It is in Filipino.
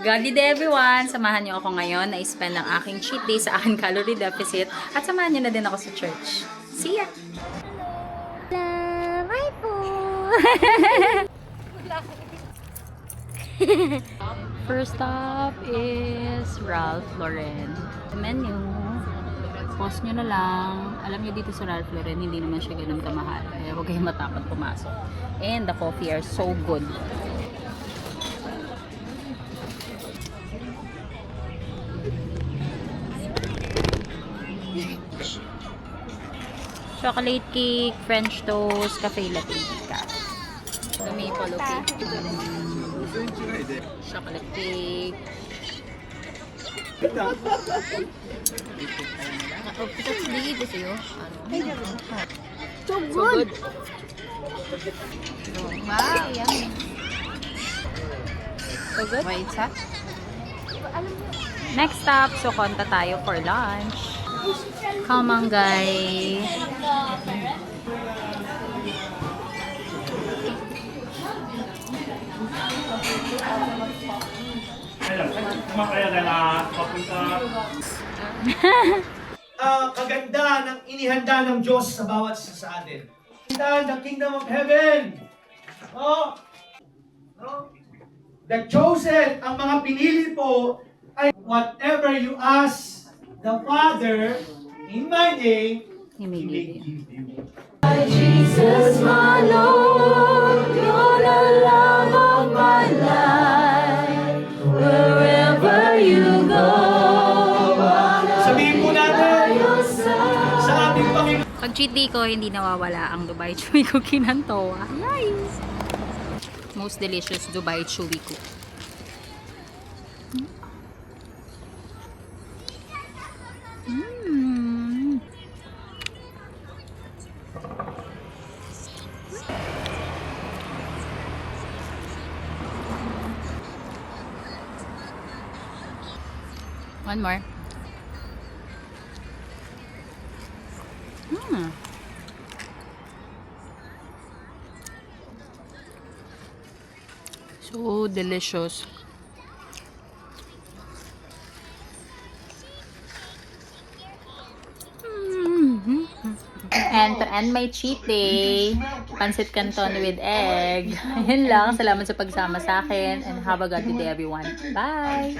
Godly day everyone! Samahan niyo ako ngayon na i-spend ang aking cheat day sa aking calorie deficit at samahan niyo na din ako sa church. See ya! Hello! Hi po! First stop is Ralph Lauren. The menu. Pause nyo na lang. Alam nyo dito sa Ralph Lauren, hindi naman siya ganun kamahal. Kaya huwag kayong matakot pumasok. And the coffee are so good. Chocolate cake, French toast, cafe latte, the maple cake, chocolate cake. Oh, that's big ito sa'yo. So good! Wow, yummy. So good? Wait, ha? Next stop, Sukonta tayo for lunch. Kamangay. Kaganda ng inihanda ng Diyos sa bawat isa sa atin. The kingdom of heaven. Oh, no? The chosen, ang mga pinili po, ay whatever you ask the Father in my name, He may give you. Jesus, my Lord, you're the love of my life. Wherever you go, Sabihin po natin sa ating Panginoon. Pag cheat day ko, hindi nawawala ang Dubai Chewy Cookie ng Toa. Nice! Most delicious Dubai Chewy Cookie. One more. So delicious. And to end my cheat day, pancit canton with egg. Yun lang. Salamat sa pagsama sa akin and have a godly day everyone. Bye!